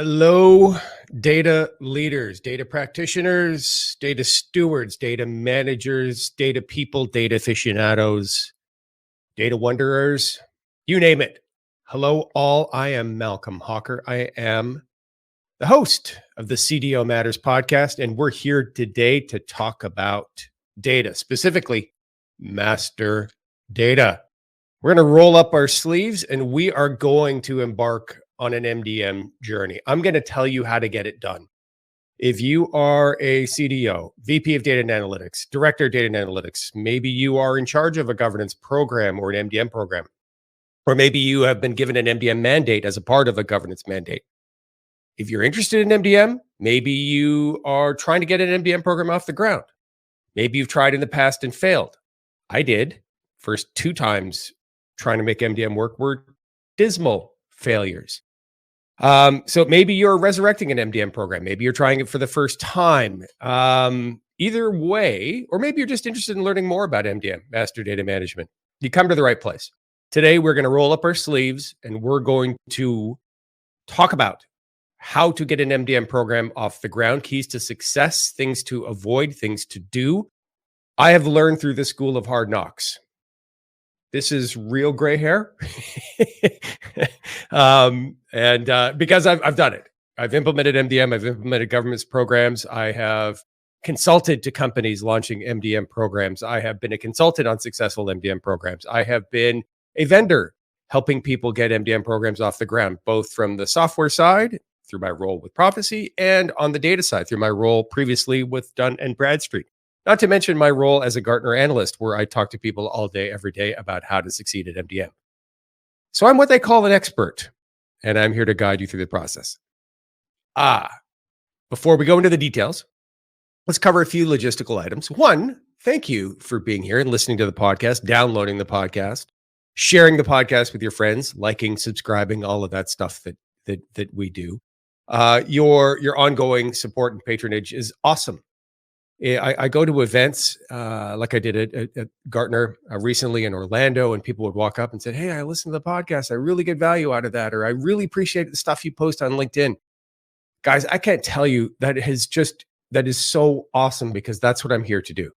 Hello, data leaders, data practitioners, data stewards, data managers, data people, data aficionados, data wanderers, you name it. Hello, all. I am Malcolm Hawker. I am the host of the CDO Matters podcast, and we're here today to talk about data, specifically master data. We're going to roll up our sleeves and we are going to embark on an MDM journey. I'm going to tell you how to get it done. If you are a CDO, VP of Data and Analytics, Director of Data and Analytics, maybe you are in charge of a governance program or an MDM program, or maybe you have been given an MDM mandate as a part of a governance mandate. If you're interested in MDM, maybe you are trying to get an MDM program off the ground. Maybe you've tried in the past and failed. I did. First 2 times trying to make MDM work were dismal failures. So maybe you're resurrecting an MDM program. Maybe you're trying it for the first time. Either way, or maybe you're just interested in learning more about MDM, Master Data Management. You come to the right place. Today, we're going to roll up our sleeves and we're going to talk about how to get an MDM program off the ground, keys to success, things to avoid, things to do. I have learned through the school of hard knocks. This is real gray hair. Because I've done it. I've implemented MDM. I've implemented governance programs. I have consulted to companies launching MDM programs. I have been a consultant on successful MDM programs. I have been a vendor helping people get MDM programs off the ground, both from the software side through my role with Prophecy and on the data side through my role previously with Dun & Bradstreet. Not to mention my role as a Gartner analyst, where I talk to people all day, every day about how to succeed at MDM. So I'm what they call an expert, and I'm here to guide you through the process. Before we go into the details, let's cover a few logistical items. One, thank you for being here and listening to the podcast, downloading the podcast, sharing the podcast with your friends, liking, subscribing, all of that stuff that we do. Your ongoing support and patronage is awesome. I go to events like I did at Gartner recently in Orlando, and people would walk up and say, "Hey, I listened to the podcast. I really get value out of that," or "I really appreciate the stuff you post on LinkedIn." Guys, I can't tell you that is so awesome, because that's what I'm here to do.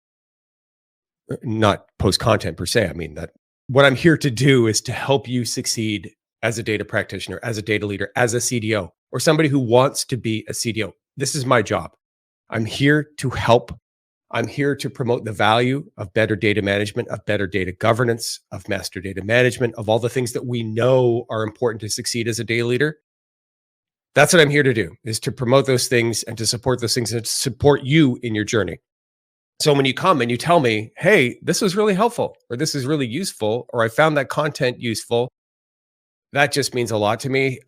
Not post content per se. I mean, that what I'm here to do is to help you succeed as a data practitioner, as a data leader, as a CDO, or somebody who wants to be a CDO. This is my job. I'm here to help. I'm here to promote the value of better data management, of better data governance, of master data management, of all the things that we know are important to succeed as a data leader. That's what I'm here to do, is to promote those things and to support those things and to support you in your journey. So when you come and you tell me, "Hey, this was really helpful," or "This is really useful," or "I found that content useful," that just means a lot to me.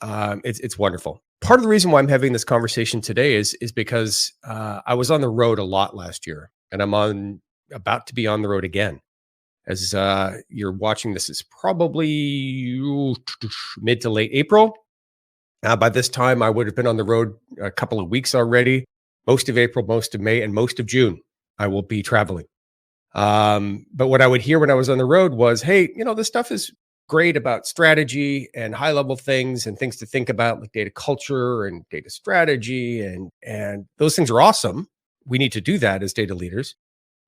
It's wonderful. Part of the reason why I'm having this conversation today is because I was on the road a lot last year, and I'm about to be on the road again. As you're watching this, it's probably mid to late April. By this time, I would have been on the road a couple of weeks already. Most of April, most of May, and most of June, I will be traveling. But what I would hear when I was on the road was, "Hey, this stuff is great about strategy and high level things and things to think about, like data culture and data strategy. And those things are awesome. We need to do that as data leaders,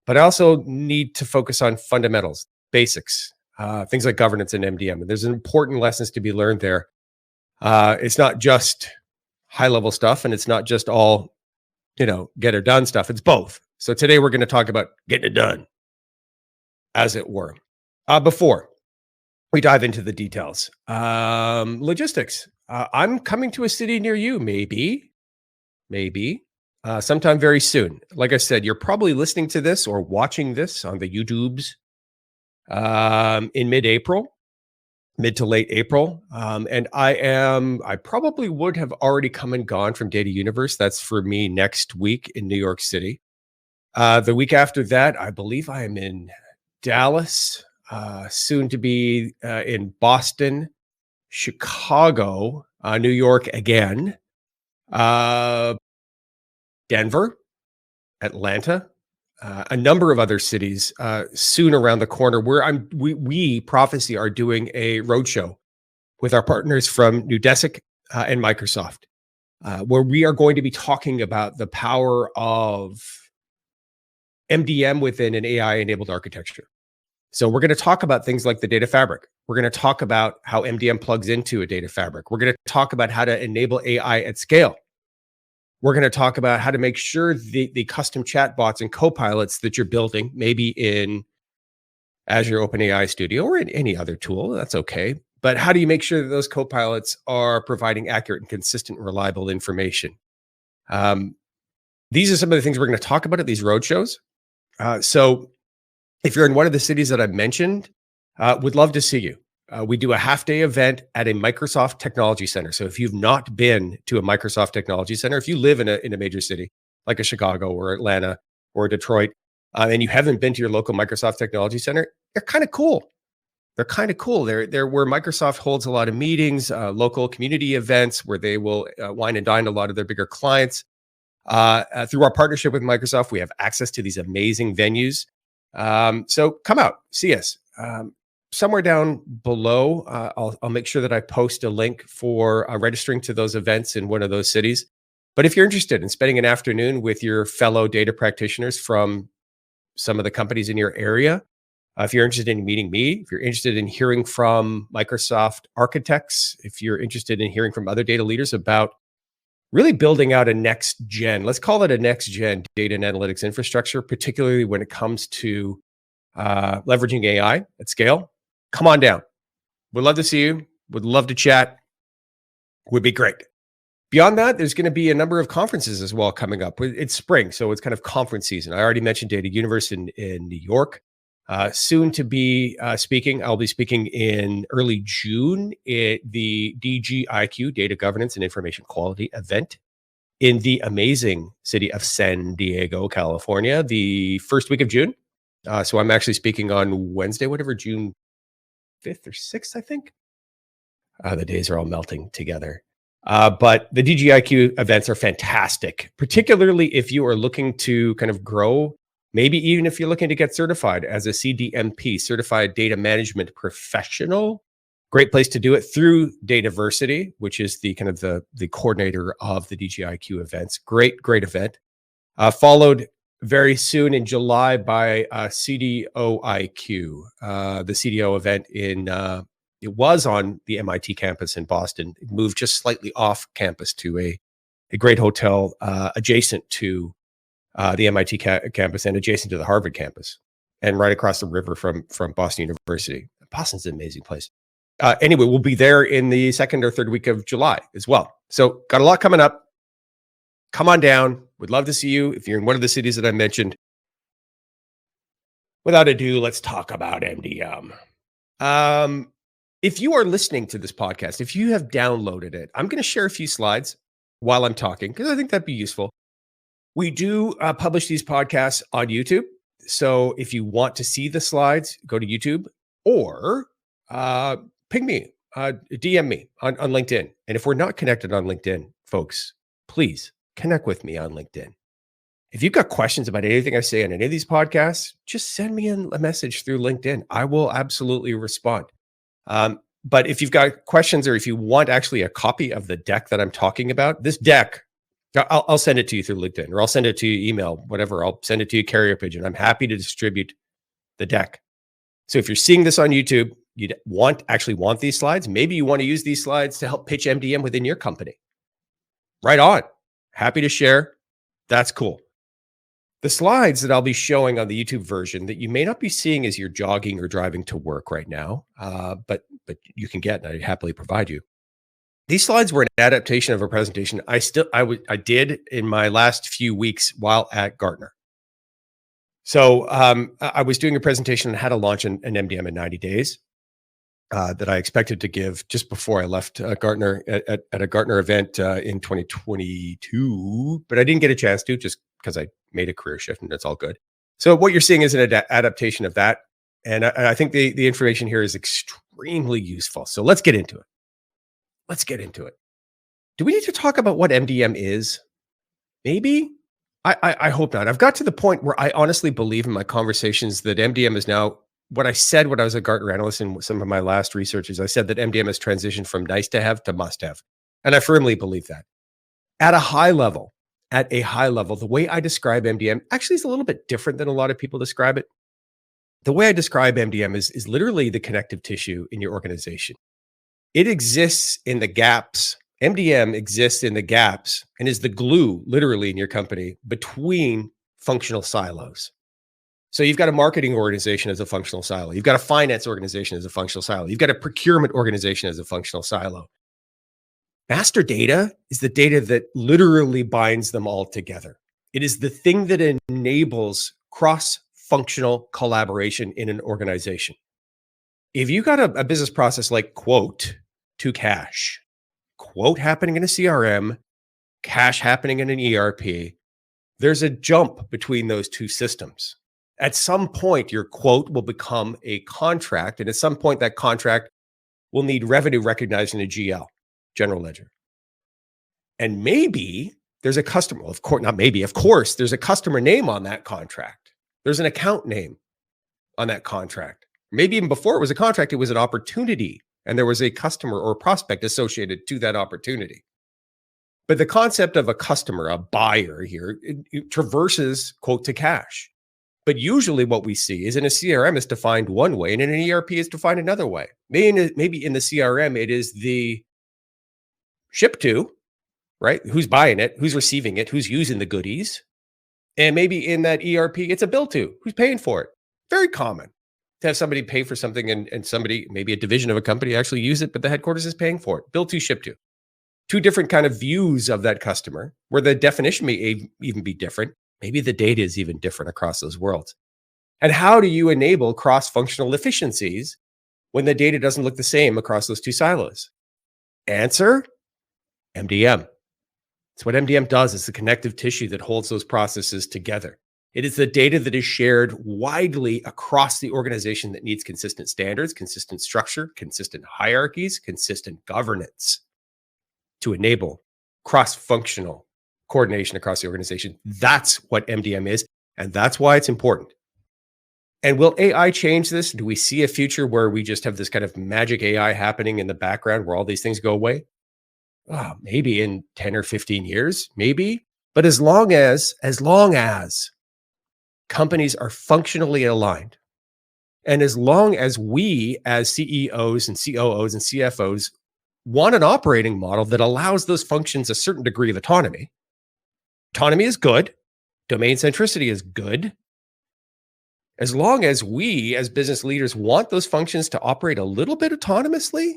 but I also need to focus on fundamentals, basics, things like governance and MDM. And there's important lessons to be learned there. It's not just high level stuff, and it's not just all, get it done stuff. It's both. So today we're going to talk about getting it done, as it were. Before we dive into the details, logistics. I'm coming to a city near you, maybe, sometime very soon. Like I said, you're probably listening to this or watching this on the YouTubes in mid-April, mid to late April. And I probably would have already come and gone from Data Universe. That's for me next week in New York City. The week after that, I believe I am in Dallas, soon to be in Boston, Chicago, New York again, Denver, Atlanta, a number of other cities soon around the corner, where we Prophecy are doing a roadshow with our partners from Nudesic and Microsoft. where we are going to be talking about the power of MDM within an AI-enabled architecture. So we're going to talk about things like the data fabric. We're going to talk about how MDM plugs into a data fabric. We're going to talk about how to enable AI at scale. We're going to talk about how to make sure the custom chatbots and copilots that you're building, maybe in Azure OpenAI Studio or in any other tool, that's okay. But how do you make sure that those copilots are providing accurate and consistent, reliable information? These are some of the things we're going to talk about at these roadshows. So if you're in one of the cities that I've mentioned, would love to see you. We do a half-day event at a Microsoft Technology Center. So if you've not been to a Microsoft Technology Center, if you live in a major city like a Chicago or Atlanta or Detroit, and you haven't been to your local Microsoft Technology Center, they're kind of cool. They're kind of cool. They're where Microsoft holds a lot of meetings, local community events where they will wine and dine a lot of their bigger clients. Through our partnership with Microsoft, we have access to these amazing venues. So come out, see us. Somewhere down below, I'll make sure that I post a link for registering to those events in one of those cities. But if you're interested in spending an afternoon with your fellow data practitioners from some of the companies in your area, if you're interested in meeting me, if you're interested in hearing from Microsoft architects, if you're interested in hearing from other data leaders about really building out a next gen, let's call it a next gen data and analytics infrastructure, particularly when it comes to leveraging AI at scale, come on down. Would love to see you. Would love to chat. Would be great. Beyond that, there's going to be a number of conferences as well coming up. It's spring, so it's kind of conference season. I already mentioned Data Universe in New York. Soon to be speaking. I'll be speaking in early June at the DGIQ, Data Governance and Information Quality event in the amazing city of San Diego, California, the first week of June. So I'm actually speaking on Wednesday, whatever, June 5th or 6th, I think. The days are all melting together. But the DGIQ events are fantastic, particularly if you are looking to kind of grow, maybe even if you're looking to get certified as a CDMP, Certified Data Management Professional. Great place to do it through Dataversity, which is the kind of the coordinator of the DGIQ events. Great event. Followed very soon in July by CDO IQ, the CDO event it was on the MIT campus in Boston. It moved just slightly off campus to a great hotel adjacent to the MIT campus and adjacent to the Harvard campus and right across the river from Boston University. Boston's an amazing place. Anyway, we'll be there in the second or third week of July as well. So got a lot coming up. Come on down. Would love to see you if you're in one of the cities that I mentioned. Without ado, let's talk about MDM. If you are listening to this podcast, if you have downloaded it, I'm going to share a few slides while I'm talking because I think that'd be useful. We do publish these podcasts on YouTube. So if you want to see the slides, go to YouTube or ping me, DM me on LinkedIn. And if we're not connected on LinkedIn, folks, please connect with me on LinkedIn. If you've got questions about anything I say on any of these podcasts, just send me a message through LinkedIn. I will absolutely respond. But if you've got questions or if you want actually a copy of the deck that I'm talking about, this deck, I'll send it to you through LinkedIn or I'll send it to you email, whatever. I'll send it to you carrier pigeon. I'm happy to distribute the deck. So if you're seeing this on YouTube, you actually want these slides. Maybe you want to use these slides to help pitch MDM within your company. Right on. Happy to share. That's cool. The slides that I'll be showing on the YouTube version that you may not be seeing as you're jogging or driving to work right now, but you can get, and I happily provide you. These slides were an adaptation of a presentation I did in my last few weeks while at Gartner. So I was doing a presentation on how to launch an MDM in 90 days that I expected to give just before I left Gartner at a Gartner event in 2022, but I didn't get a chance to just because I made a career shift and it's all good. So what you're seeing is an adaptation of that. And I think the information here is extremely useful. So let's get into it. Do we need to talk about what MDM is? Maybe. I hope not. I've got to the point where I honestly believe in my conversations that MDM is now what I said when I was a Gartner analyst in some of my last research is I said that MDM has transitioned from nice to have to must have. And I firmly believe that. At a high level, the way I describe MDM actually is a little bit different than a lot of people describe it. The way I describe MDM is literally the connective tissue in your organization. It exists in the gaps. MDM exists in the gaps and is the glue, literally, in your company between functional silos. So you've got a marketing organization as a functional silo. You've got a finance organization as a functional silo. You've got a procurement organization as a functional silo. Master data is the data that literally binds them all together. It is the thing that enables cross-functional collaboration in an organization. If you got a business process like quote to cash, quote happening in a CRM, cash happening in an ERP, there's a jump between those two systems. At some point, your quote will become a contract. And at some point, that contract will need revenue recognized in a GL, general ledger. And maybe there's a customer, of course, not maybe, of course, there's a customer name on that contract. There's an account name on that contract. Maybe even before it was a contract, it was an opportunity and there was a customer or prospect associated to that opportunity. But the concept of a customer, a buyer here, it traverses quote to cash. But usually what we see is in a CRM is defined one way and in an ERP is defined another way. Maybe in the CRM, it is the ship to, right? Who's buying it, who's receiving it, who's using the goodies. And maybe in that ERP, it's a bill to, who's paying for it. Very common to have somebody pay for something and somebody, maybe a division of a company actually use it, but the headquarters is paying for it. Bill to, ship to. Two different kind of views of that customer where the definition may even be different. Maybe the data is even different across those worlds. And how do you enable cross-functional efficiencies when the data doesn't look the same across those two silos? Answer, MDM. It's what MDM does. It's the connective tissue that holds those processes together. It is the data that is shared widely across the organization that needs consistent standards, consistent structure, consistent hierarchies, consistent governance to enable cross-functional coordination across the organization. That's what MDM is, and that's why it's important. And will AI change this? Do we see a future where we just have this kind of magic AI happening in the background where all these things go away? Oh, maybe in 10 or 15 years, maybe. But as long as companies are functionally aligned, and as long as we as CEOs and COOs and CFOs want an operating model that allows those functions a certain degree of autonomy. Autonomy is good. Domain centricity is good. As long as we as business leaders want those functions to operate a little bit autonomously,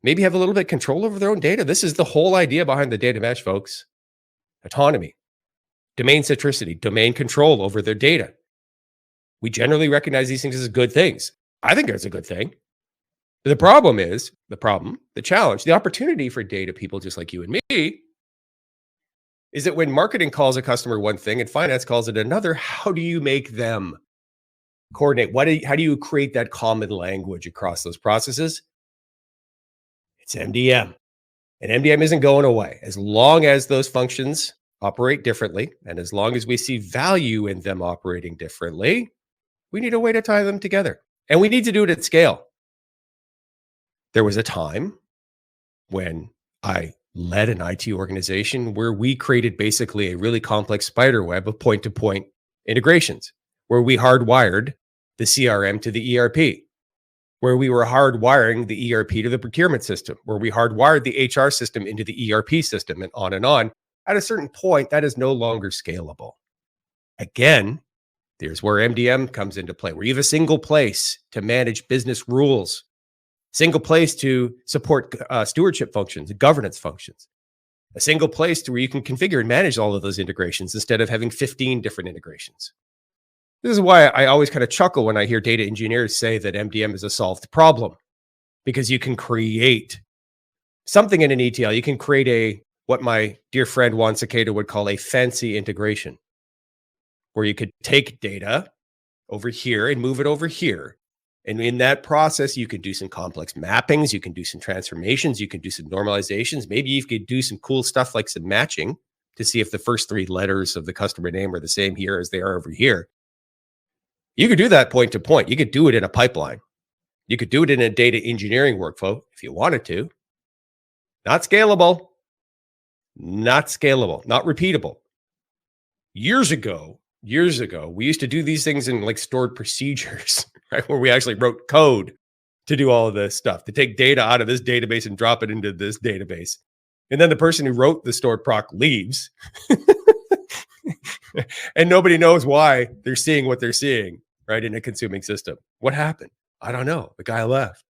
maybe have a little bit of control over their own data. This is the whole idea behind the data mesh, folks. Autonomy, domain centricity, domain control over their data. We generally recognize these things as good things. I think it's a good thing. But the challenge, the opportunity for data people just like you and me is that when marketing calls a customer one thing and finance calls it another, how do you make them coordinate? How do you create that common language across those processes? It's MDM. And MDM isn't going away. As long as those functions operate differently, and as long as we see value in them operating differently, we need a way to tie them together. And we need to do it at scale. There was a time when I led an IT organization where we created basically a really complex spider web of point-to-point integrations, where we hardwired the CRM to the ERP, where we were hardwiring the ERP to the procurement system, where we hardwired the HR system into the ERP system, and on and on. At a certain point, that is no longer scalable. Again, there's where MDM comes into play, where you have a single place to manage business rules, single place to support stewardship functions, governance functions, a single place to where you can configure and manage all of those integrations instead of having 15 different integrations. This is why I always kind of chuckle when I hear data engineers say that MDM is a solved problem, because you can create something in an ETL. You can create what my dear friend Juan Cicada would call a fancy integration, where you could take data over here and move it over here. And in that process, you can do some complex mappings, you can do some transformations, you can do some normalizations. Maybe you could do some cool stuff like some matching to see if the first three letters of the customer name are the same here as they are over here. You could do that point to point. You could do it in a pipeline. You could do it in a data engineering workflow if you wanted to. Not scalable. not scalable, not repeatable. Years ago, we used to do these things in like stored procedures, right? Where we actually wrote code to do all of this stuff, to take data out of this database and drop it into this database. And then the person who wrote the stored proc leaves and nobody knows why they're seeing what they're seeing, right? In a consuming system. What happened? I don't know. The guy left.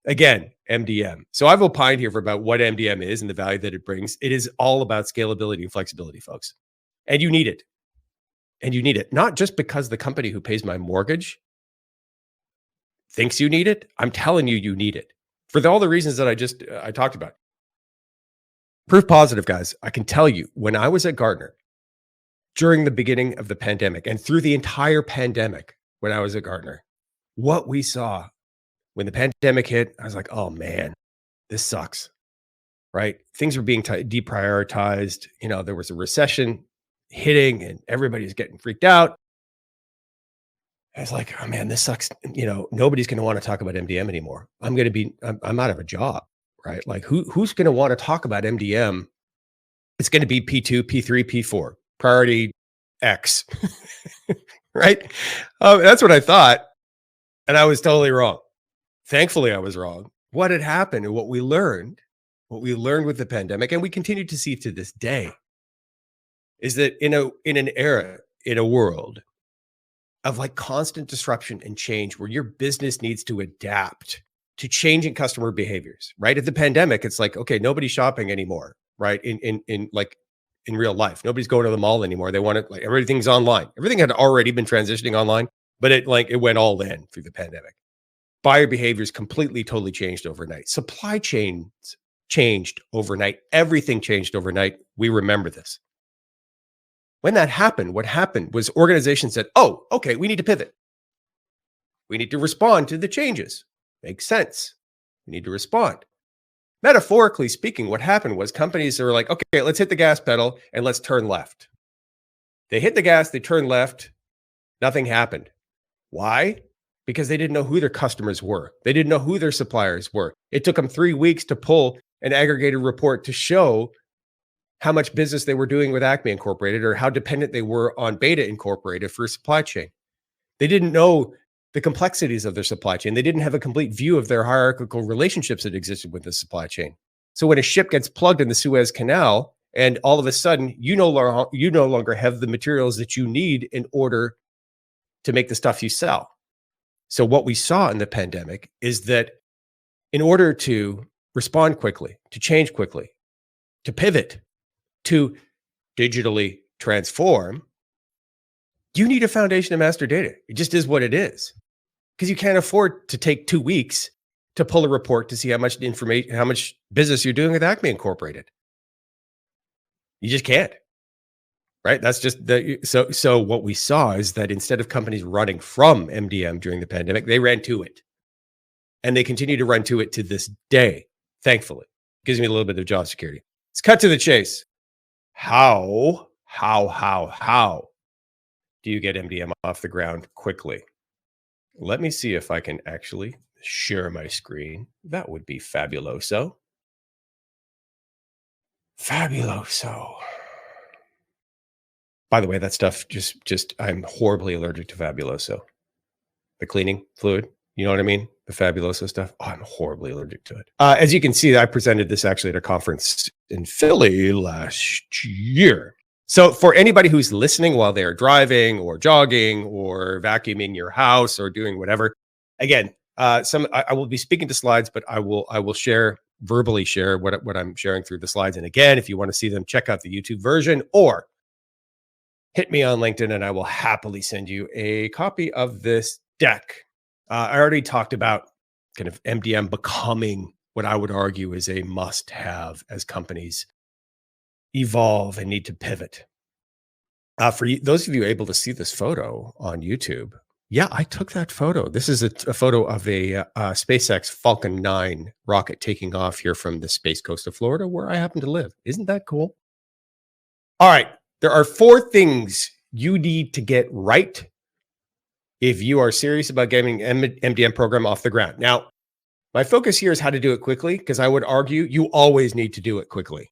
Again, MDM. So I've opined here for about what MDM is and the value that it brings. It is all about scalability and flexibility, folks. And you need it. And you need it, not just because the company who pays my mortgage thinks you need it. I'm telling you, you need it for all the reasons that I talked about. Proof positive, guys. I can tell you, when I was at Gartner during the beginning of the pandemic and through the entire pandemic, when I was at Gartner, what we saw when the pandemic hit, I was like, oh man, this sucks, right? Things were being deprioritized. There was a recession hitting and everybody's getting freaked out. I was like, oh man, this sucks. Nobody's going to want to talk about MDM anymore. I'm out of a job, right? Like who's going to want to talk about MDM? It's going to be P2, P3, P4, priority X, right? That's what I thought. And I was totally wrong. Thankfully, I was wrong. What had happened and what we learned with the pandemic, and we continue to see to this day, is that in an era, in a world of like constant disruption and change where your business needs to adapt to changing customer behaviors, right? At the pandemic, it's like, okay, nobody's shopping anymore, right? In real life, nobody's going to the mall anymore. They want it like everything's online. Everything had already been transitioning online, but it went all in through the pandemic. Buyer behaviors completely, totally changed overnight. Supply chains changed overnight. Everything changed overnight. We remember this. When that happened, what happened was organizations said, oh, okay, we need to pivot. We need to respond to the changes. Makes sense. We need to respond. Metaphorically speaking, what happened was companies were like, okay, let's hit the gas pedal and let's turn left. They hit the gas, they turned left, nothing happened. Why? Because they didn't know who their customers were. They didn't know who their suppliers were. It took them 3 weeks to pull an aggregated report to show how much business they were doing with Acme Incorporated or how dependent they were on Beta Incorporated for supply chain. They didn't know the complexities of their supply chain. They didn't have a complete view of their hierarchical relationships that existed with the supply chain. So when a ship gets plugged in the Suez Canal and all of a sudden you no longer have the materials that you need in order to make the stuff you sell. So what we saw in the pandemic is that in order to respond quickly, to change quickly, to pivot, to digitally transform, you need a foundation of master data. It just is what it is. Because you can't afford to take 2 weeks to pull a report to see how much information, how much business you're doing with Acme Incorporated. You just can't. Right? That's just so what we saw is that instead of companies running from MDM during the pandemic, they ran to it. And they continue to run to it to this day, thankfully. Gives me a little bit of job security. Let's cut to the chase. How do you get MDM off the ground quickly? Let me see if I can actually share my screen. That would be fabuloso. Fabuloso. By the way, that stuff just I'm horribly allergic to Fabuloso. The cleaning fluid, you know what I mean? The Fabuloso stuff. Oh, I'm horribly allergic to it. As you can see, I presented this actually at a conference in Philly last year. So for anybody who's listening while they're driving or jogging or vacuuming your house or doing whatever, again, I will be speaking to slides, but I will verbally share what I'm sharing through the slides. And again, if you want to see them, check out the YouTube version or hit me on LinkedIn and I will happily send you a copy of this deck. I already talked about kind of MDM becoming what I would argue is a must-have as companies evolve and need to pivot. For those of you able to see this photo on YouTube, yeah, I took that photo. This is a photo of a SpaceX Falcon 9 rocket taking off here from the Space Coast of Florida, where I happen to live. Isn't that cool? All right. There are 4 things you need to get right if you are serious about getting an MDM program off the ground. Now, my focus here is how to do it quickly, because I would argue you always need to do it quickly.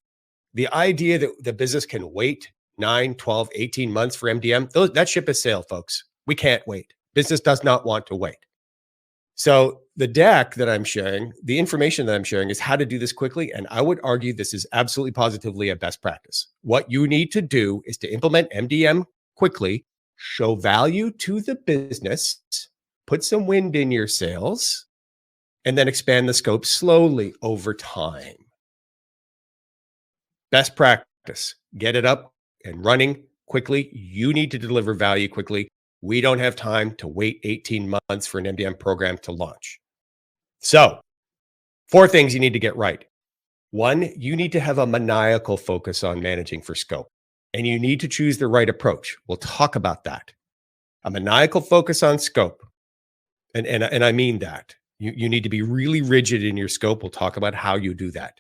The idea that the business can wait 9, 12, 18 months for MDM, that ship has sailed, folks. We can't wait. Business does not want to wait. So the deck that I'm sharing, the information that I'm sharing is how to do this quickly. And I would argue this is absolutely positively a best practice. What you need to do is to implement MDM quickly, show value to the business, put some wind in your sails, and then expand the scope slowly over time. Best practice, get it up and running quickly. You need to deliver value quickly. We don't have time to wait 18 months for an MDM program to launch. So, 4 things you need to get right. 1, you need to have a maniacal focus on managing for scope, and you need to choose the right approach. We'll talk about that. A maniacal focus on scope. And I mean that. You need to be really rigid in your scope. We'll talk about how you do that.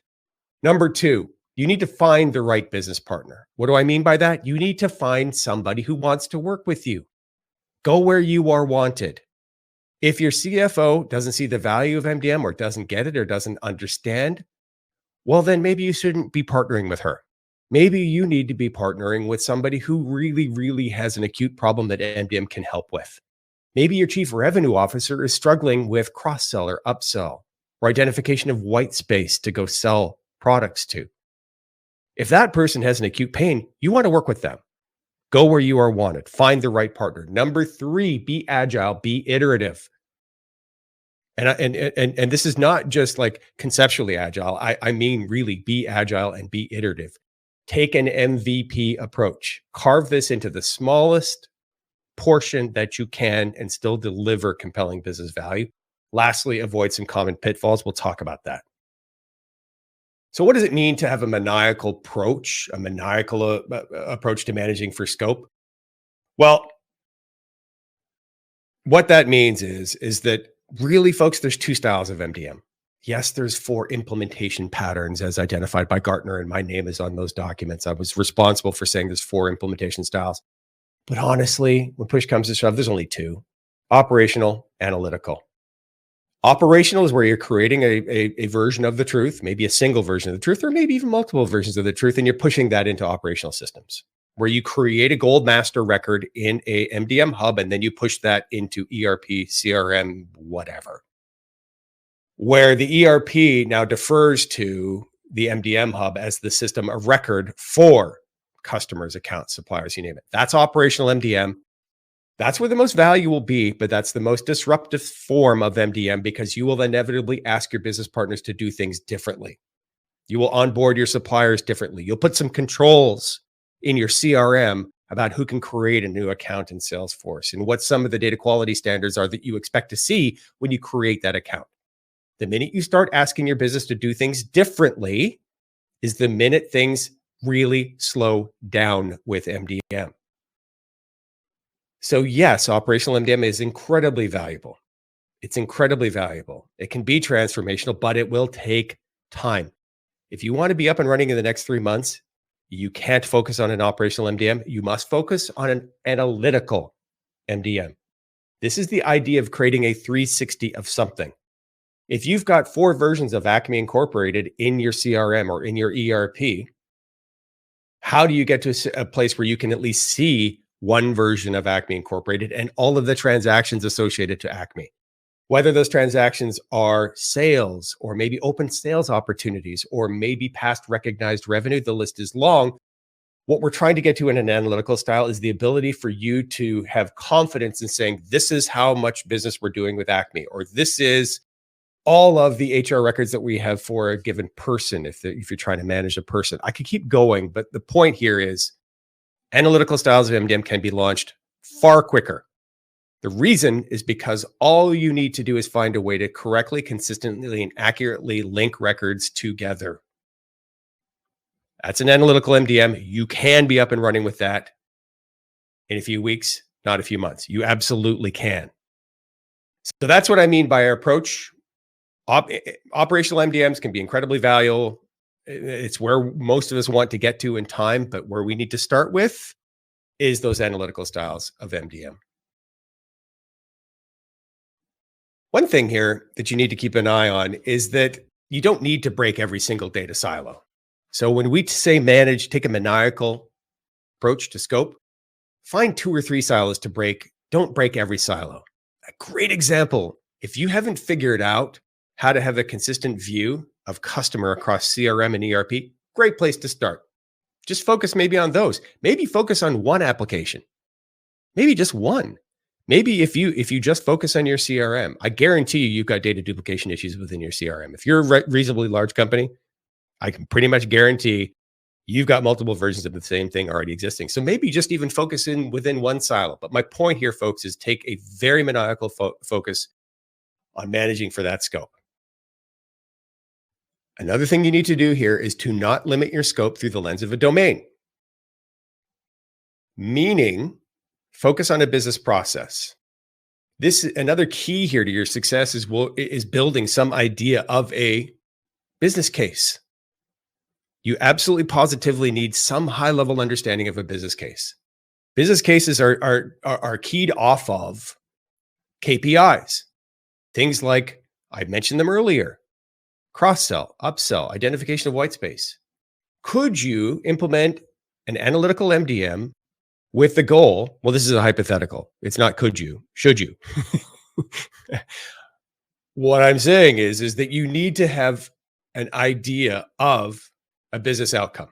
Number 2, you need to find the right business partner. What do I mean by that? You need to find somebody who wants to work with you. Go where you are wanted. If your CFO doesn't see the value of MDM or doesn't get it or doesn't understand, well, then maybe you shouldn't be partnering with her. Maybe you need to be partnering with somebody who really, really has an acute problem that MDM can help with. Maybe your chief revenue officer is struggling with cross-sell or upsell or identification of white space to go sell products to. If that person has an acute pain, you want to work with them. Go where you are wanted. Find the right partner. Number 3, be agile, be iterative. And this is not just like conceptually agile. I mean really be agile and be iterative. Take an MVP approach. Carve this into the smallest portion that you can and still deliver compelling business value. Lastly, avoid some common pitfalls. We'll talk about that. So what does it mean to have a maniacal approach, approach to managing for scope? Well, what that means is that really, folks, there's 2 styles of MDM. Yes, there's 4 implementation patterns as identified by Gartner, and my name is on those documents. I was responsible for saying there's 4 implementation styles. But honestly, when push comes to shove, there's only 2: operational, analytical. Operational is where you're creating a version of the truth, maybe a single version of the truth, or maybe even multiple versions of the truth, and you're pushing that into operational systems, where you create a gold master record in a MDM hub, and then you push that into ERP, CRM, whatever. Where the ERP now defers to the MDM hub as the system of record for customers, accounts, suppliers, you name it. That's operational MDM. That's where the most value will be, but that's the most disruptive form of MDM because you will inevitably ask your business partners to do things differently. You will onboard your suppliers differently. You'll put some controls in your CRM about who can create a new account in Salesforce and what some of the data quality standards are that you expect to see when you create that account. The minute you start asking your business to do things differently is the minute things really slow down with MDM. So yes, operational MDM is incredibly valuable. It's incredibly valuable. It can be transformational, but it will take time. If you want to be up and running in the next 3 months, you can't focus on an operational MDM. You must focus on an analytical MDM. This is the idea of creating a 360 of something. If you've got 4 versions of Acme Incorporated in your CRM or in your ERP, how do you get to a place where you can at least see one version of Acme Incorporated and all of the transactions associated to Acme? Whether those transactions are sales or maybe open sales opportunities or maybe past recognized revenue, the list is long. What we're trying to get to in an analytical style is the ability for you to have confidence in saying, this is how much business we're doing with Acme, or this is all of the HR records that we have for a given person, if you're trying to manage a person. I could keep going, but the point here is analytical styles of MDM can be launched far quicker. The reason is because all you need to do is find a way to correctly, consistently, and accurately link records together. That's an analytical MDM. You can be up and running with that in a few weeks, not a few months. You absolutely can. So that's what I mean by our approach. Operational MDMs can be incredibly valuable. It's where most of us want to get to in time, but where we need to start with is those analytical styles of MDM. One thing here that you need to keep an eye on is that you don't need to break every single data silo. So when we say manage, take a maniacal approach to scope, find 2 or 3 silos to break. Don't break every silo. A great example, if you haven't figured out how to have a consistent view of customer across CRM and ERP, great place to start. Just focus maybe on those. Maybe focus on one application. Maybe just one. Maybe if you just focus on your CRM, I guarantee you've got data duplication issues within your CRM. If you're a reasonably large company, I can pretty much guarantee you've got multiple versions of the same thing already existing. So maybe just even focus in within one silo. But my point here, folks, is take a very maniacal focus on managing for that scope. Another thing you need to do here is to not limit your scope through the lens of a domain. Meaning, focus on a business process. This another key here to your success is building some idea of a business case. You absolutely positively need some high level understanding of a business case. Business cases are keyed off of KPIs. Things like, I mentioned them earlier, cross-sell, upsell, identification of white space. Could you implement an analytical MDM with the goal? Well, this is a hypothetical. It's not could you, should you? What I'm saying is that you need to have an idea of a business outcome,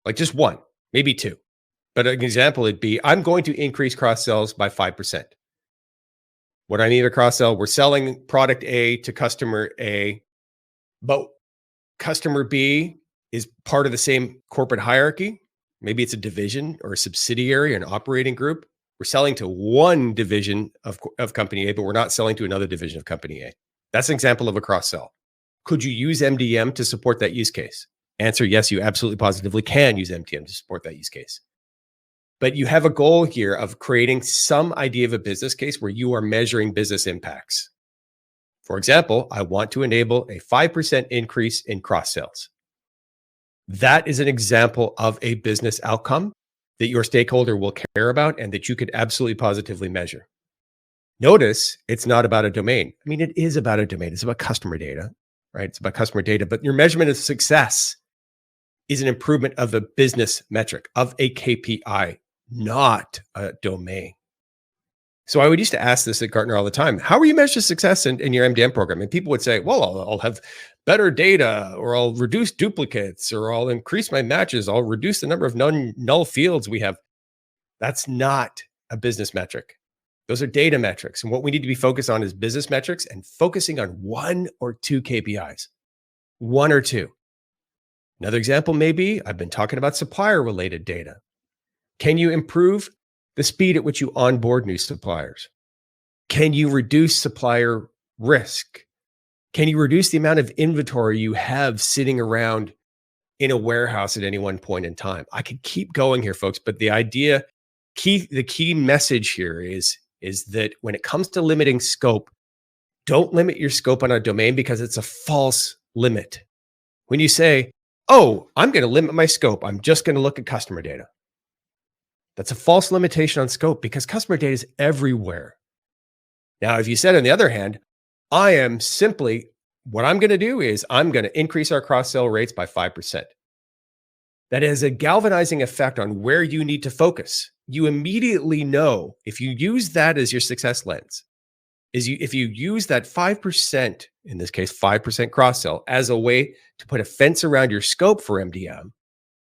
like just one, maybe two. But an example would be, I'm going to increase cross sells by 5%. What I mean by cross sell, we're selling product A to customer A, but customer B is part of the same corporate hierarchy. Maybe it's a division or a subsidiary, an operating group. We're selling to one division of company A, but we're not selling to another division of company A. That's an example of a cross sell. Could you use MDM to support that use case? Answer, yes, you absolutely positively can use MDM to support that use case. But you have a goal here of creating some idea of a business case where you are measuring business impacts. For example, I want to enable a 5% increase in cross sales. That is an example of a business outcome that your stakeholder will care about and that you could absolutely positively measure. Notice it's not about a domain. I mean, it is about a domain. It's about customer data, right? It's about customer data, but your measurement of success is an improvement of a business metric, of a KPI, not a domain. So I would used to ask this at Gartner all the time. How will you measure success in your MDM program? And people would say, well, I'll have better data, or I'll reduce duplicates, or I'll increase my matches. I'll reduce the number of null fields we have. That's not a business metric. Those are data metrics. And what we need to be focused on is business metrics and focusing on one or two KPIs, one or two. Another example may be, I've been talking about supplier related data. Can you improve the speed at which you onboard new suppliers? Can you reduce supplier risk? Can you reduce the amount of inventory you have sitting around in a warehouse at any one point in time? I could keep going here, folks, but the key message here is that when it comes to limiting scope, don't limit your scope on a domain because it's a false limit. When you say, oh, I'm going to limit my scope, I'm just going to look at customer data. That's a false limitation on scope because customer data is everywhere. Now, if you said, on the other hand, what I'm going to do is I'm going to increase our cross-sell rates by 5%. That has a galvanizing effect on where you need to focus. You immediately know, if you use that as your success lens, if you use that 5%, in this case, 5% cross-sell as a way to put a fence around your scope for MDM,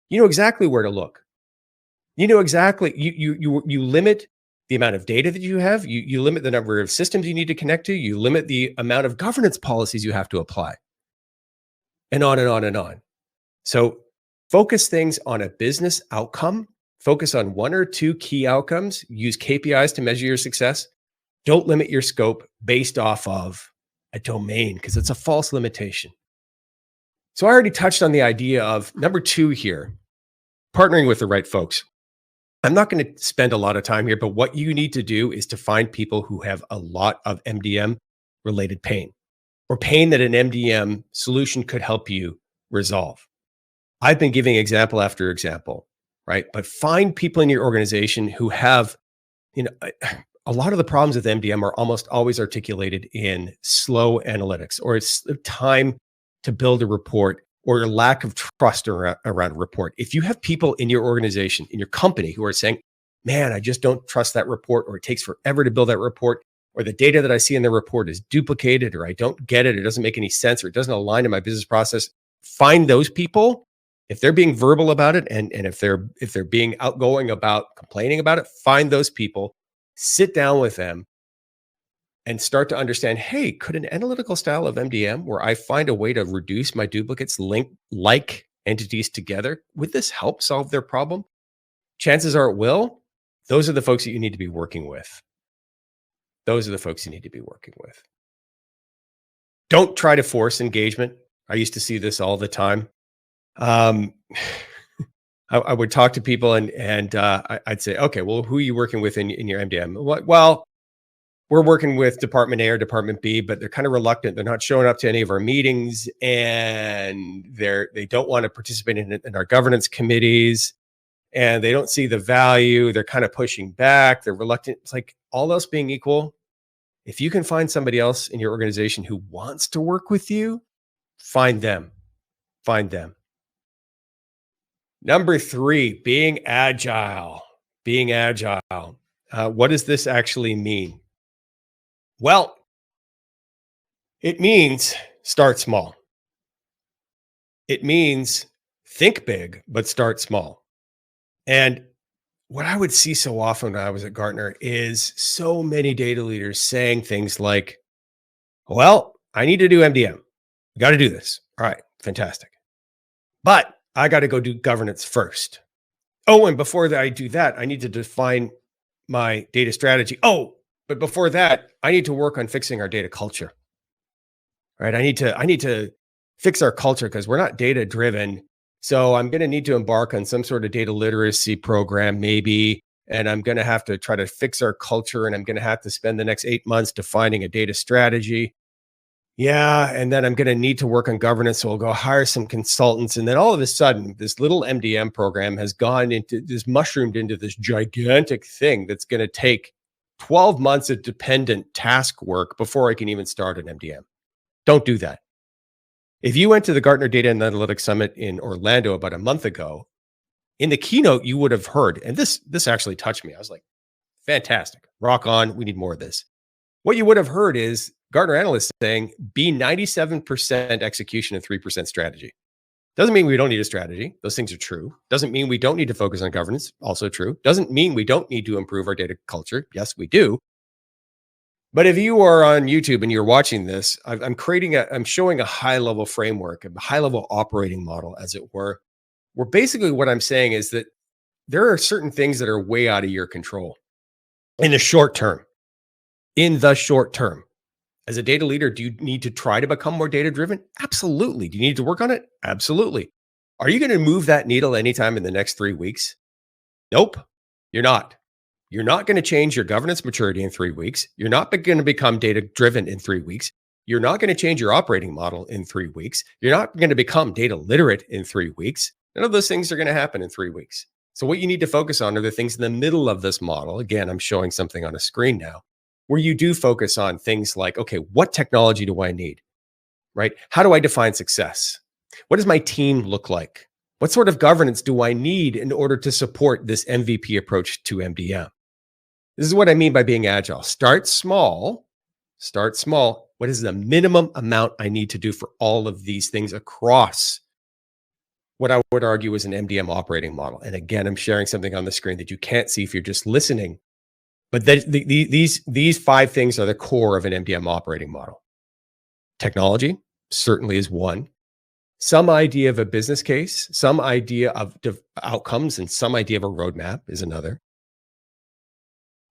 you know exactly where to look. You know exactly, you limit the amount of data that you have, you limit the number of systems you need to connect to, you limit the amount of governance policies you have to apply, and on and on and on. So focus things on a business outcome, focus on one or two key outcomes, use KPIs to measure your success. Don't limit your scope based off of a domain because it's a false limitation. So I already touched on the idea of number 2 here, partnering with the right folks. I'm not going to spend a lot of time here, but what you need to do is to find people who have a lot of MDM related pain, or pain that an MDM solution could help you resolve. I've been giving example after example, right? But find people in your organization who have, a lot of the problems with MDM are almost always articulated in slow analytics, or it's time to build a report or your lack of trust around a report. If you have people in your organization, in your company who are saying, man, I just don't trust that report, or it takes forever to build that report, or the data that I see in the report is duplicated, or I don't get it, it doesn't make any sense, or it doesn't align to my business process, find those people. If they're being verbal about it, and if they're being outgoing about complaining about it, find those people, sit down with them, and start to understand, hey, could an analytical style of MDM where I find a way to reduce my duplicates, link like entities together, would this help solve their problem? Chances are it will. Those are the folks that you need to be working with. Those are the folks you need to be working with. Don't try to force engagement. I used to see this all the time. Um, I would talk to people and I'd say, okay, well, who are you working with in your MDM? Well, we're working with Department A or Department B, but they're kind of reluctant. They're not showing up to any of our meetings, and they don't want to participate in our governance committees, and they don't see the value. They're kind of pushing back. They're reluctant. It's like, all else being equal, if you can find somebody else in your organization who wants to work with you, find them. Find them. Number 3, being agile. Being agile. What does this actually mean? Well, it means start small. It means think big, but start small. And what I would see so often when I was at Gartner is so many data leaders saying things like, well, I need to do MDM. We got to do this. All right, fantastic. But I got to go do governance first. Oh, and before that, I do that, I need to define my data strategy. Oh, but before that, I need to work on fixing our data culture. Right? I need to fix our culture because we're not data driven. So I'm going to need to embark on some sort of data literacy program, maybe. And I'm going to have to try to fix our culture. And I'm going to have to spend the next 8 months defining a data strategy. Yeah. And then I'm going to need to work on governance. So I'll go hire some consultants. And then all of a sudden, this little MDM program has mushroomed into this gigantic thing that's going to take 12 months of dependent task work before I can even start an MDM. Don't do that. If you went to the Gartner Data and Analytics Summit in Orlando about a month ago, in the keynote, you would have heard, and this actually touched me. I was like, fantastic, rock on. We need more of this. What you would have heard is Gartner analysts saying, be 97% execution and 3% strategy. Doesn't mean we don't need a strategy. Those things are true. Doesn't mean we don't need to focus on governance. Also true. Doesn't mean we don't need to improve our data culture. Yes, we do. But if you are on YouTube and you're watching this, I'm showing a high level framework, a high level operating model, as it were, where basically what I'm saying is that there are certain things that are way out of your control in the short term. In the short term, as a data leader, do you need to try to become more data driven? Absolutely. Do you need to work on it? Absolutely. Are you going to move that needle anytime in the next 3 weeks? Nope, you're not. You're not going to change your governance maturity in 3 weeks. You're not going to become data driven in 3 weeks. You're not going to change your operating model in 3 weeks. You're not going to become data literate in 3 weeks. None of those things are going to happen in 3 weeks. So what you need to focus on are the things in the middle of this model. Again, I'm showing something on a screen now where you do focus on things like, okay, what technology do I need? Right? How do I define success? What does my team look like? What sort of governance do I need in order to support this MVP approach to MDM? This is what I mean by being agile. Start small. Start small. What is the minimum amount I need to do for all of these things across what I would argue is an MDM operating model? And again, I'm sharing something on the screen that you can't see if you're just listening. But these 5 things are the core of an MDM operating model. Technology certainly is one. Some idea of a business case, some idea of outcomes, and some idea of a roadmap is another.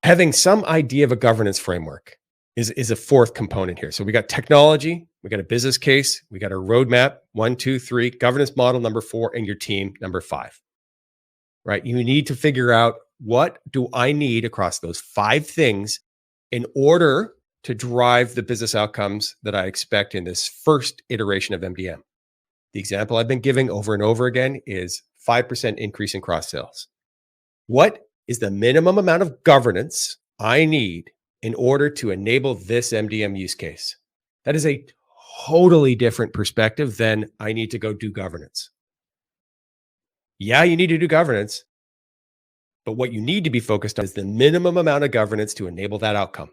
Having some idea of a governance framework is a 4th component here. So we got technology, we got a business case, we got a roadmap, 1, 2, 3, governance model number 4, and your team number 5. Right? You need to figure out, what do I need across those 5 things in order to drive the business outcomes that I expect in this first iteration of MDM. The example I've been giving over and over again is 5% increase in cross sales. What is the minimum amount of governance I need in order to enable this MDM use case? That is a totally different perspective than I need to go do governance. Yeah, you need to do governance, but what you need to be focused on is the minimum amount of governance to enable that outcome.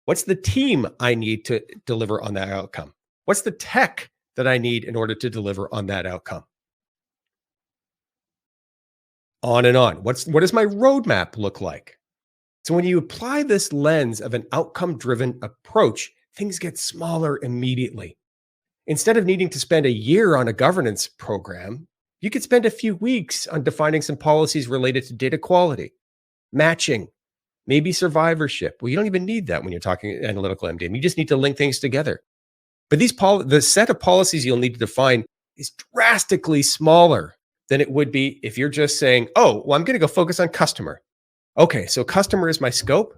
What's the team I need to deliver on that outcome? What's the tech that I need in order to deliver on that outcome? On and on. What does my roadmap look like? So when you apply this lens of an outcome-driven approach, things get smaller immediately. Instead of needing to spend a year on a governance program, you could spend a few weeks on defining some policies related to data quality, matching, maybe survivorship. Well, you don't even need that when you're talking analytical MDM. You just need to link things together. But the set of policies you'll need to define is drastically smaller than it would be if you're just saying, oh, well, I'm going to go focus on customer. Okay, so customer is my scope.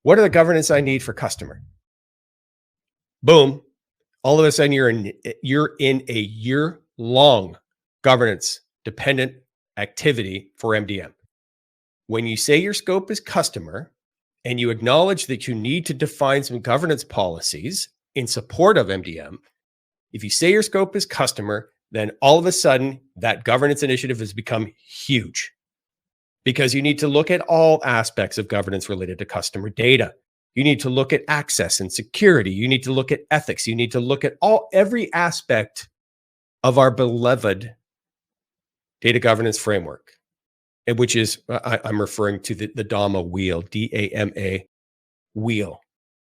What are the governance I need for customer? Boom. All of a sudden, you're in a year-long governance dependent activity for MDM. When you say your scope is customer and you acknowledge that you need to define some governance policies in support of MDM, if you say your scope is customer, then all of a sudden that governance initiative has become huge because you need to look at all aspects of governance related to customer data. You need to look at access and security. You need to look at ethics. You need to look at every aspect of our beloved data governance framework, which is, I'm referring to the DAMA wheel, DAMA wheel.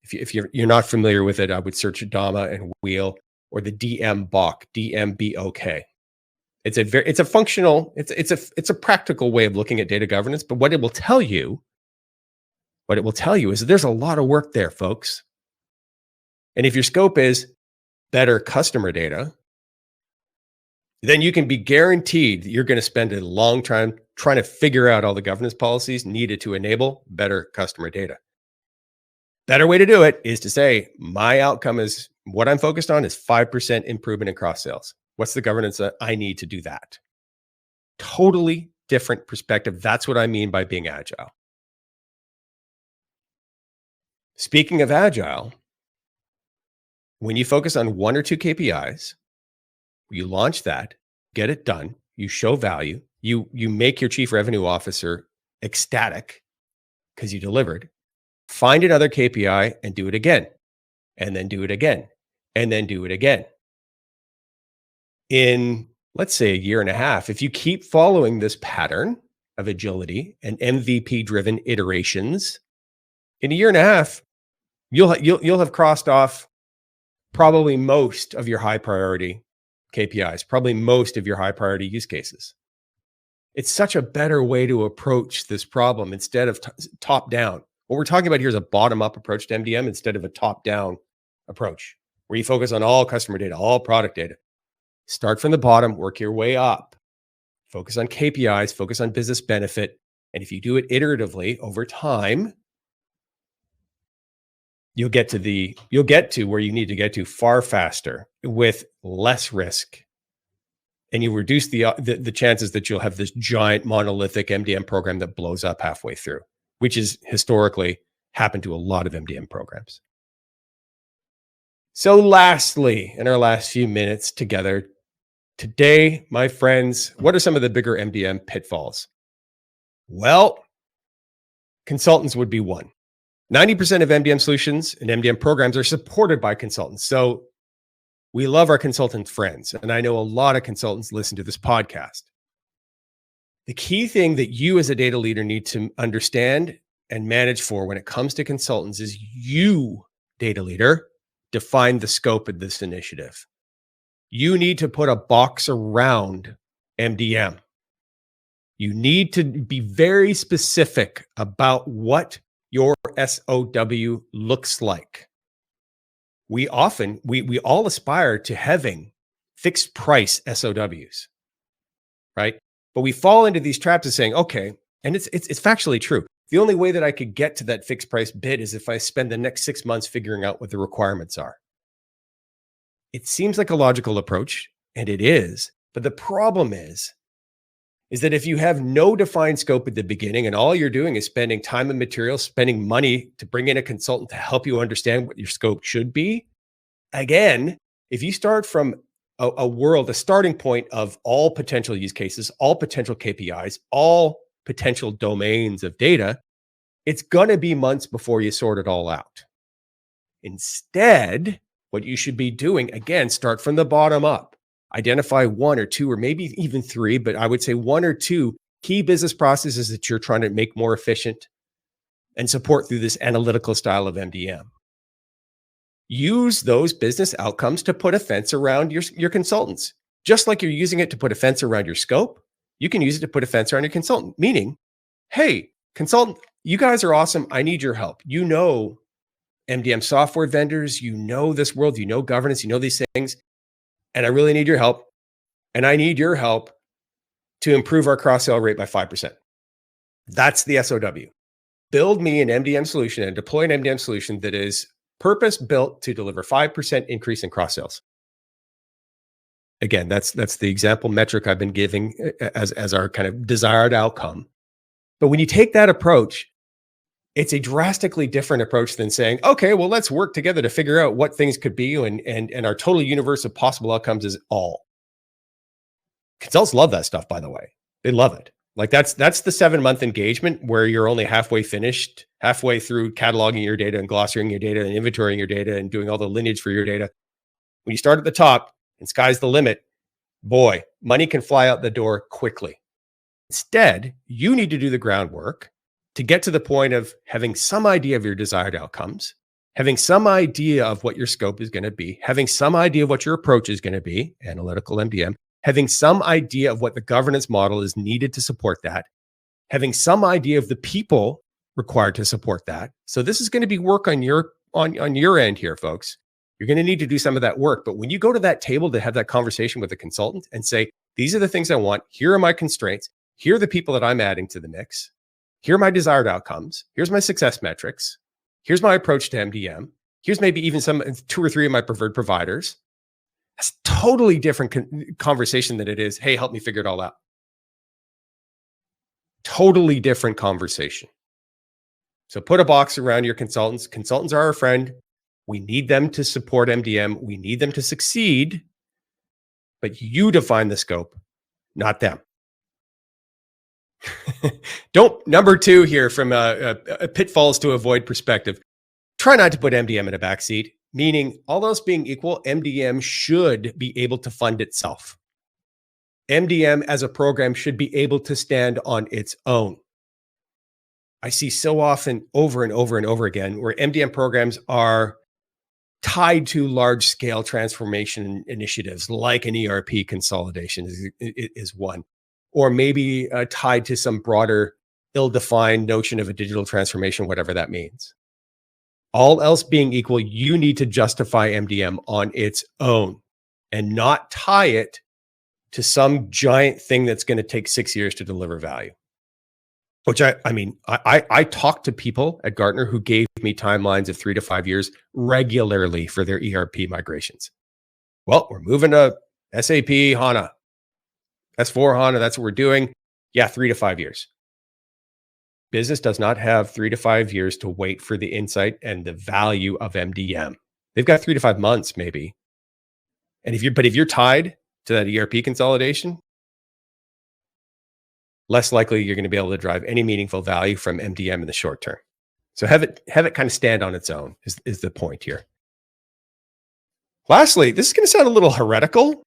If you're not familiar with it, I would search DAMA and wheel, or the DMBOK, DMBOK. It's a functional, it's a practical way of looking at data governance. But what it will tell you is that there's a lot of work there, folks. And if your scope is better customer data, then you can be guaranteed that you're going to spend a long time trying to figure out all the governance policies needed to enable better customer data. Better way to do it is to say, my outcome is, what I'm focused on is 5% improvement in cross sales. What's the governance that I need to do that? Totally different perspective. That's what I mean by being agile. Speaking of agile, when you focus on one or two KPIs, you launch that, get it done, you show value, you make your chief revenue officer ecstatic because you delivered. Find another KPI and do it again, and then do it again, and then do it again. In, let's say, a year and a half, if you keep following this pattern of agility and MVP-driven iterations, in a year and a half, you'll have crossed off probably most of your high priority KPIs, probably most of your high priority use cases. It's such a better way to approach this problem instead of top down. What we're talking about here is a bottom up approach to MDM instead of a top down approach where you focus on all customer data, all product data. Start from the bottom, work your way up, focus on KPIs, focus on business benefit. And if you do it iteratively over time, you'll get to where you need to get to far faster with less risk. And you reduce the chances that you'll have this giant monolithic MDM program that blows up halfway through, which is historically happened to a lot of MDM programs. So lastly, in our last few minutes together today, my friends, what are some of the bigger MDM pitfalls? Well, consultants would be one. 90% of MDM solutions and MDM programs are supported by consultants. So we love our consultant friends, and I know a lot of consultants listen to this podcast. The key thing that you as a data leader need to understand and manage for when it comes to consultants is you, data leader, define the scope of this initiative. You need to put a box around MDM. You need to be very specific about what your SOW looks like. We all aspire to having fixed price SOWs, right? But we fall into these traps of saying, okay, and it's factually true. The only way that I could get to that fixed price bid is if I spend the next 6 months figuring out what the requirements are. It seems like a logical approach, and it is. But the problem is that if you have no defined scope at the beginning and all you're doing is spending time and material, spending money to bring in a consultant to help you understand what your scope should be, again, If you start from a starting point of all potential use cases, all potential KPIs, all potential domains of data, it's going to be months before you sort it all out. Instead, what you should be doing, again, start from the bottom up. Identify one or two, or maybe even three, but I would say one or two key business processes that you're trying to make more efficient and support through this analytical style of MDM. Use those business outcomes to put a fence around your consultants. Just like you're using it to put a fence around your scope, you can use it to put a fence around your consultant, meaning, hey, consultant, you guys are awesome. I need your help. You know MDM software vendors, you know this world, you know governance, you know these things, and I really need your help. And I need your help to improve our cross-sell rate by 5%. That's the SOW. Build me an MDM solution and deploy an MDM solution that is purpose-built to deliver 5% increase in cross-sales. Again, that's the example metric I've been giving as our kind of desired outcome. But when you take that approach, it's a drastically different approach than saying, okay, well, let's work together to figure out what things could be, and our total universe of possible outcomes is all. Consultants love that stuff, by the way. They love it. Like that's the 7-month engagement where you're only halfway finished, halfway through cataloging your data and glossarying your data and inventorying your data and doing all the lineage for your data. When you start at the top and sky's the limit, boy, money can fly out the door quickly. Instead, you need to do the groundwork to get to the point of having some idea of your desired outcomes, having some idea of what your scope is going to be, having some idea of what your approach is going to be, analytical MDM, having some idea of what the governance model is needed to support that, having some idea of the people required to support that. So this is going to be work on your end here, folks. You're going to need to do some of that work. But when you go to that table to have that conversation with a consultant and say, these are the things I want, here are my constraints, here are the people that I'm adding to the mix, here are my desired outcomes, here's my success metrics, here's my approach to MDM, here's maybe even two or three of my preferred providers. That's a totally different conversation than it is, hey, help me figure it all out. Totally different conversation. So put a box around your consultants. Consultants are our friend. We need them to support MDM. We need them to succeed, but you define the scope, not them. Number two here from a pitfalls to avoid perspective. Try not to put MDM in a backseat. Meaning, all else being equal, MDM should be able to fund itself. MDM as a program should be able to stand on its own. I see so often over and over and over again where MDM programs are tied to large-scale transformation initiatives like an ERP consolidation is one, or maybe tied to some broader, ill-defined notion of a digital transformation, whatever that means. All else being equal, you need to justify MDM on its own and not tie it to some giant thing that's going to take 6 years to deliver value. Which I talk to people at Gartner who gave me timelines of 3 to 5 years regularly for their ERP migrations. Well, we're moving to SAP HANA, S4 HANA. That's what we're doing. Yeah, 3 to 5 years. Business does not have 3 to 5 years to wait for the insight and the value of MDM. They've got 3 to 5 months, maybe. And if you're tied to that ERP consolidation, less likely you're going to be able to drive any meaningful value from MDM in the short term. So have it kind of stand on its own is the point here. Lastly, this is going to sound a little heretical.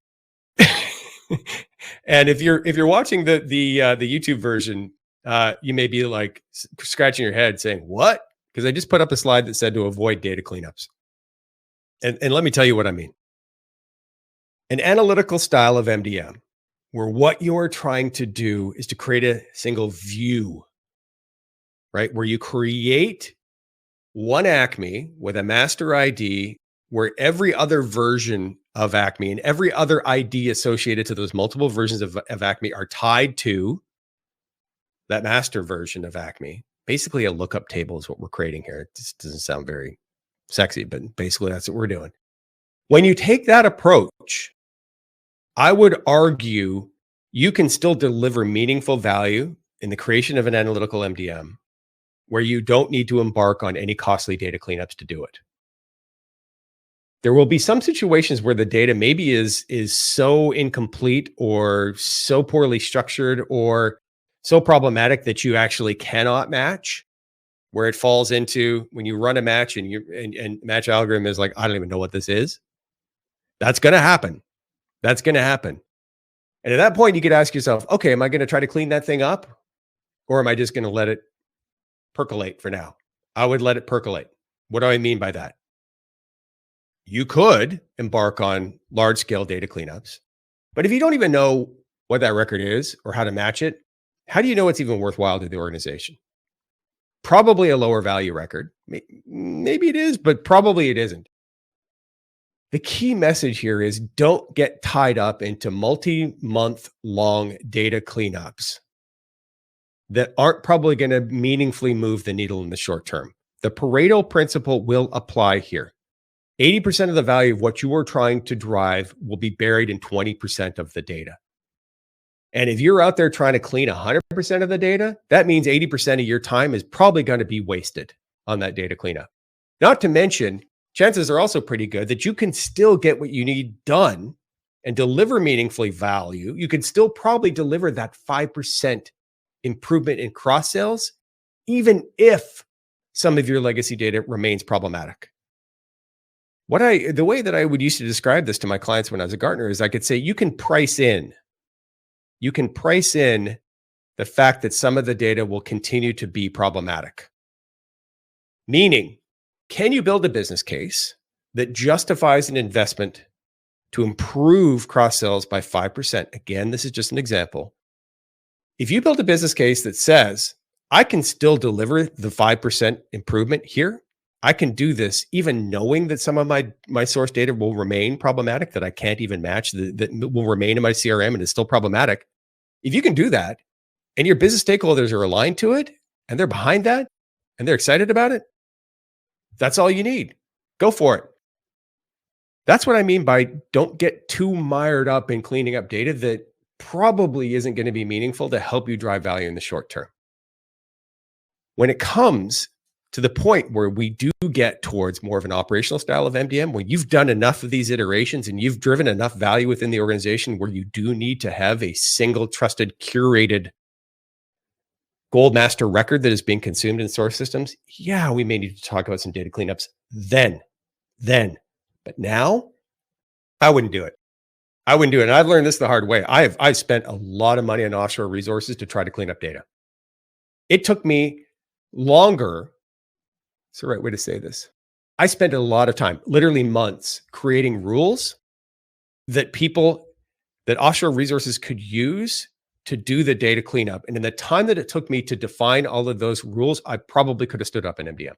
And if you're watching the YouTube version, you may be like scratching your head saying, what? Because I just put up a slide that said to avoid data cleanups. And let me tell you what I mean. An analytical style of MDM, where what you're trying to do is to create a single view, right? Where you create one Acme with a master ID, where every other version of Acme and every other ID associated to those multiple versions of Acme are tied to that master version of Acme. Basically, a lookup table is what we're creating here. It just doesn't sound very sexy, but basically that's what we're doing. When you take that approach, I would argue you can still deliver meaningful value in the creation of an analytical MDM where you don't need to embark on any costly data cleanups to do it. There will be some situations where the data maybe is so incomplete or so poorly structured or so problematic that you actually cannot match, where it falls into when you run a match and match algorithm is like, I don't even know what this is. That's going to happen. That's going to happen. And at that point, you could ask yourself, okay, am I going to try to clean that thing up, or am I just going to let it percolate for now? I would let it percolate. What do I mean by that? You could embark on large scale data cleanups, but if you don't even know what that record is or how to match it, how do you know it's even worthwhile to the organization? Probably a lower value record. Maybe it is, but probably it isn't. The key message here is don't get tied up into multi-month long data cleanups that aren't probably going to meaningfully move the needle in the short term. The Pareto principle will apply here. 80% of the value of what you are trying to drive will be buried in 20% of the data. And if you're out there trying to clean 100% of the data, that means 80% of your time is probably going to be wasted on that data cleanup. Not to mention, chances are also pretty good that you can still get what you need done and deliver meaningfully value. You can still probably deliver that 5% improvement in cross sales, even if some of your legacy data remains problematic. The way that I would used to describe this to my clients when I was a Gartner is I could say, you can price in the fact that some of the data will continue to be problematic. Meaning, can you build a business case that justifies an investment to improve cross sales by 5%? Again, this is just an example. If you build a business case that says, I can still deliver the 5% improvement here, I can do this even knowing that some of my source data will remain problematic, that I can't even match, that will remain in my CRM and is still problematic. If you can do that and your business stakeholders are aligned to it and they're behind that and they're excited about it, that's all you need. Go for it. That's what I mean by don't get too mired up in cleaning up data that probably isn't going to be meaningful to help you drive value in the short term. When it comes to the point where we do get towards more of an operational style of MDM, where you've done enough of these iterations and you've driven enough value within the organization where you do need to have a single trusted, curated gold master record that is being consumed in source systems, yeah, we may need to talk about some data cleanups then. But now, I wouldn't do it. And I've learned this the hard way. I've spent a lot of money on offshore resources to try to clean up data. It took me longer. It's the right way to say this. I spent a lot of time, literally months, creating rules that offshore resources could use to do the data cleanup. And in the time that it took me to define all of those rules, I probably could have stood up an MDM.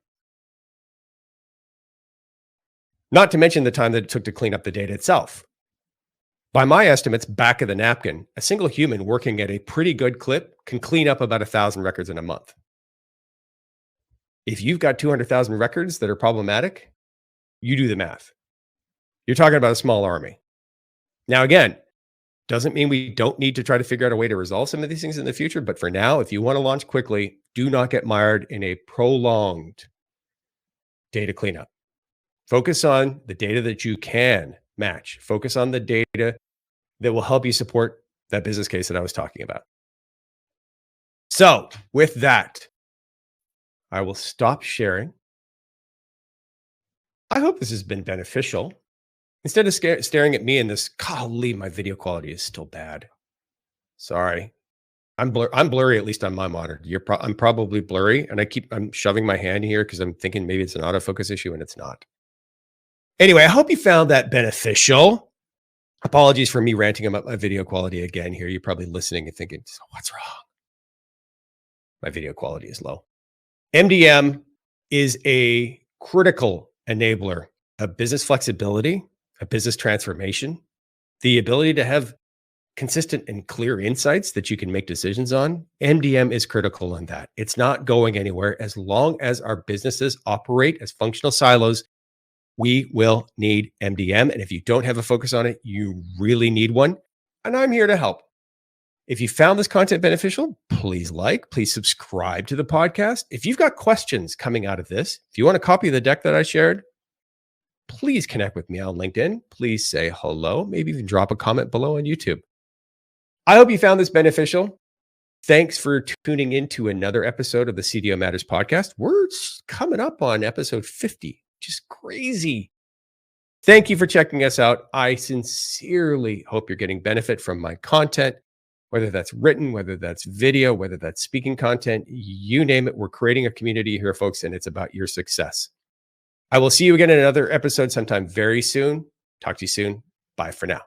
Not to mention the time that it took to clean up the data itself. By my estimates, back of the napkin, a single human working at a pretty good clip can clean up about 1,000 records in a month. If you've got 200,000 records that are problematic, you do the math. You're talking about a small army. Now, again, doesn't mean we don't need to try to figure out a way to resolve some of these things in the future. But for now, if you want to launch quickly, do not get mired in a prolonged data cleanup. Focus on the data that you can match. Focus on the data that will help you support that business case that I was talking about. So with that, I will stop sharing. I hope this has been beneficial. Instead of staring at me in this, golly, my video quality is still bad. Sorry. I'm blurry, at least on my monitor. I'm probably blurry, and I'm shoving my hand here because I'm thinking maybe it's an autofocus issue, and it's not. Anyway, I hope you found that beneficial. Apologies for me ranting about my video quality again here. You're probably listening and thinking, so what's wrong? My video quality is low. MDM is a critical enabler of business flexibility, a business transformation, the ability to have consistent and clear insights that you can make decisions on. MDM is critical on that. It's not going anywhere. As long as our businesses operate as functional silos, we will need MDM. And if you don't have a focus on it, you really need one. And I'm here to help. If you found this content beneficial, please subscribe to the podcast. If you've got questions coming out of this, if you want a copy of the deck that I shared, please connect with me on LinkedIn. Please say hello. Maybe even drop a comment below on YouTube. I hope you found this beneficial. Thanks for tuning into another episode of the CDO Matters podcast. We're coming up on episode 50, which is crazy. Thank you for checking us out. I sincerely hope you're getting benefit from my content, whether that's written, whether that's video, whether that's speaking content, you name it. We're creating a community here, folks, and it's about your success. I will see you again in another episode sometime very soon. Talk to you soon. Bye for now.